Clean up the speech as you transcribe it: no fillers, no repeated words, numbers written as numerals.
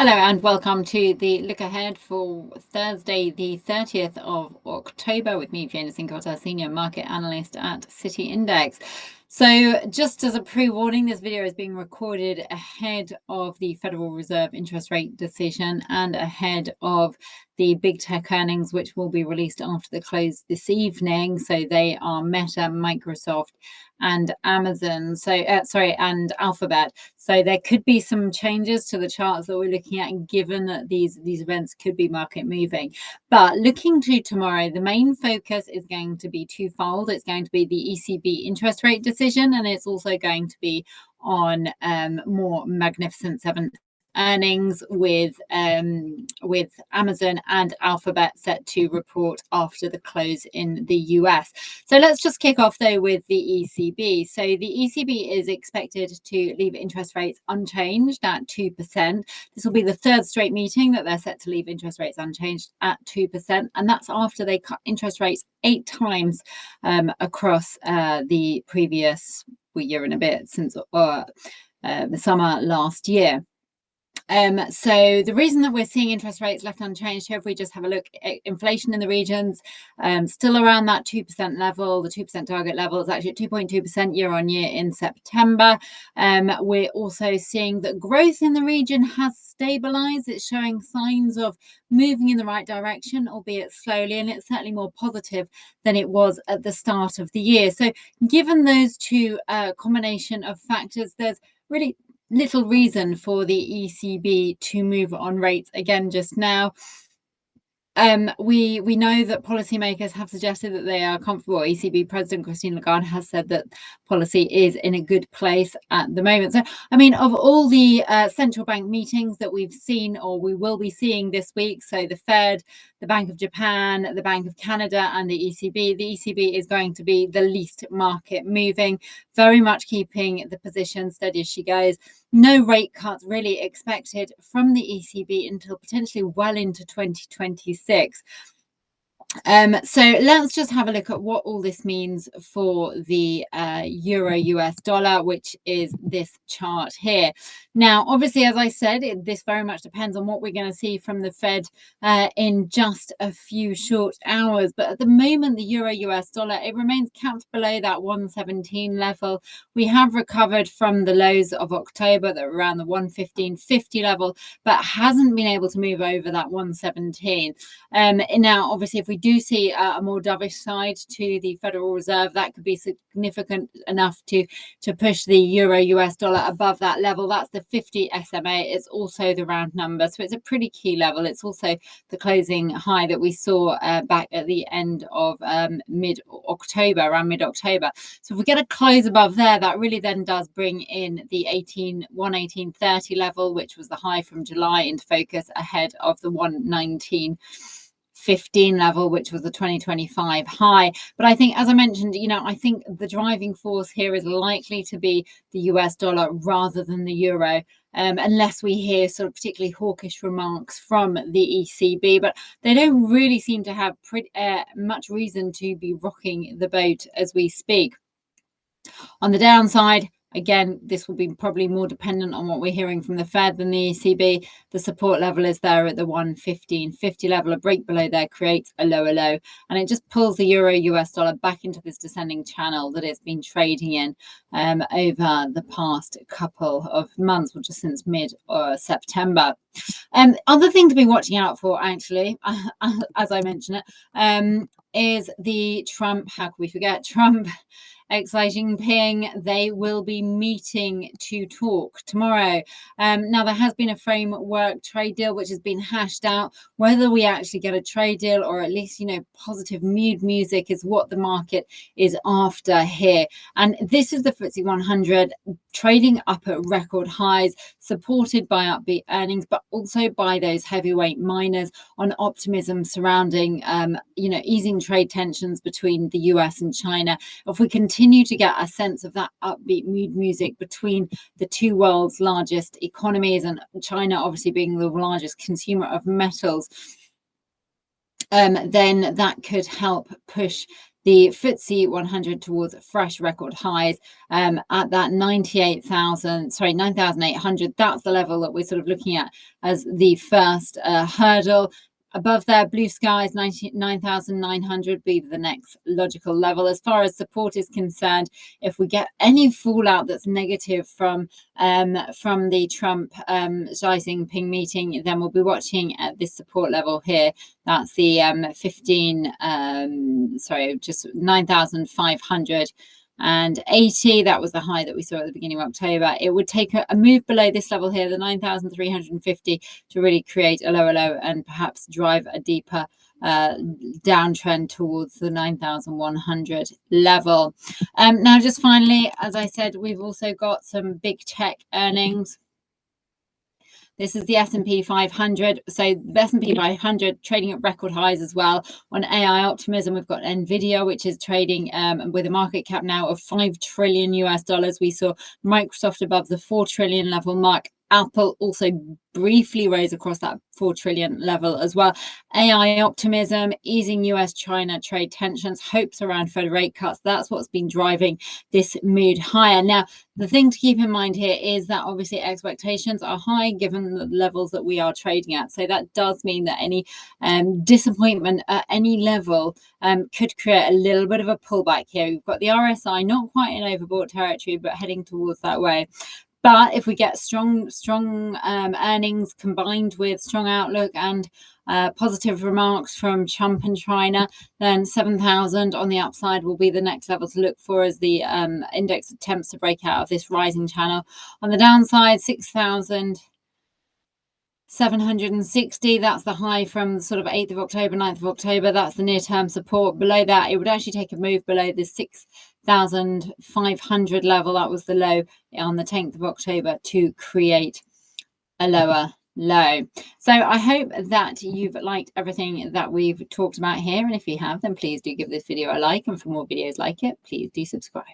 Hello and welcome to the look ahead for Thursday, the 30th of October with me, Jane Sincota, Senior Market Analyst at City Index. So just as a pre-warning, this video is being recorded ahead of the Federal Reserve interest rate decision and ahead of the big tech earnings, which will be released after the close this evening. So they are Meta, Microsoft, and Amazon. And Alphabet. So there could be some changes to the charts that we're looking at, given that these events could be market moving. But looking to tomorrow, the main focus is going to be twofold. It's going to be the ECB interest rate decision, and it's also going to be on more Magnificent Seven earnings with Amazon and Alphabet set to report after the close in the US. So let's just kick off though with the ECB. So the ECB is expected to leave interest rates unchanged at 2%. This will be the third straight meeting that they're set to leave interest rates unchanged at 2%, and that's after they cut interest rates 8 times across the previous year and a bit since the summer last year. So the reason that we're seeing interest rates left unchanged here, if we just have a look at inflation in the regions, still around that 2% level, the 2% target level is actually at 2.2% year on year in September. We're also seeing that growth in the region has stabilized. It's showing signs of moving in the right direction, albeit slowly, and it's certainly more positive than it was at the start of the year. So given those two combination of factors, there's really little reason for the ECB to move on rates again just now. We know that policymakers have suggested that they are comfortable. ECB President Christine Lagarde has said that policy is in a good place at the moment. So, I mean, of all the central bank meetings that we've seen or we will be seeing this week, so the Fed, the Bank of Japan, the Bank of Canada, and the ECB is going to be the least market moving, very much keeping the position steady as she goes. No rate cuts really expected from the ECB until potentially well into 2026. So let's just have a look at what all this means for the euro US dollar, which is this chart here. Now, obviously, as I said, this very much depends on what we're going to see from the Fed in just a few short hours. But at the moment, the euro US dollar, it remains capped below that 117 level. We have recovered from the lows of October that were around the 115.50 level, but hasn't been able to move over that 117. Now, obviously, if we do see a more dovish side to the Federal Reserve, that could be significant enough to push the euro US dollar above that level. That's the 50 SMA. It's also the round number, so it's a pretty key level. It's also the closing high that we saw back at the end of around mid-October. So if we get a close above there, that really then does bring in the 118.30 level, which was the high from July, into focus ahead of the 119.15 level, which was the 2025 high. But I think, as I mentioned, I think the driving force here is likely to be the US dollar rather than the euro, unless we hear sort of particularly hawkish remarks from the ECB. But they don't really seem to have much reason to be rocking the boat as we speak. On the downside, again, this will be probably more dependent on what we're hearing from the Fed than the ECB. The support level is there at the 115.50 level. A break below there creates a lower low, and it just pulls the euro US dollar back into this descending channel that it's been trading in over the past couple of months, or just since mid-September. Other thing to be watching out for, actually, as I mentioned it, is the Trump, how could we forget, Trump Xi Jinping. They will be meeting to talk tomorrow. Now, there has been a framework trade deal which has been hashed out. Whether we actually get a trade deal or at least, positive mood music is what the market is after here. And this is the FTSE 100 trading up at record highs, supported by upbeat earnings, but also by those heavyweight miners on optimism surrounding, easing trade tensions between the US and China. If we continue to get a sense of that upbeat mood music between the two world's largest economies, and China obviously being the largest consumer of metals, then that could help push the FTSE 100 towards fresh record highs at that 9,800. That's the level that we're sort of looking at as the first hurdle. Above there, blue skies, 9,900 be the next logical level. As far as support is concerned, if we get any fallout that's negative from the Trump Xi Jinping meeting, then we'll be watching at this support level here. That's the 9,580. That was the high that we saw at the beginning of October. It would take a move below this level here, the 9,350, to really create a lower low and perhaps drive a deeper downtrend towards the 9,100 level. Now, just finally, as I said, we've also got some big tech earnings. This is the S&P 500. So the S&P 500 trading at record highs as well. On AI optimism, we've got Nvidia, which is trading with a market cap now of $5 trillion US. We saw Microsoft above the 4 trillion level mark. Apple also briefly rose across that 4 trillion level as well. AI optimism, easing US-China trade tensions, hopes around Fed rate cuts. That's what's been driving this mood higher. Now, the thing to keep in mind here is that obviously expectations are high given the levels that we are trading at. So that does mean that any disappointment at any level could create a little bit of a pullback here. We've got the RSI not quite in overbought territory, but heading towards that way. But if we get strong earnings combined with strong outlook and positive remarks from Trump and China, then 7,000 on the upside will be the next level to look for as the index attempts to break out of this rising channel. On the downside, 6,760, that's the high from sort of 8th of October, 9th of October. That's the near-term support. Below that, it would actually take a move below the 6,500 level. That was the low on the 10th of October to create a lower low. So I hope that you've liked everything that we've talked about here. And if you have, then please do give this video a like. And for more videos like it, please do subscribe.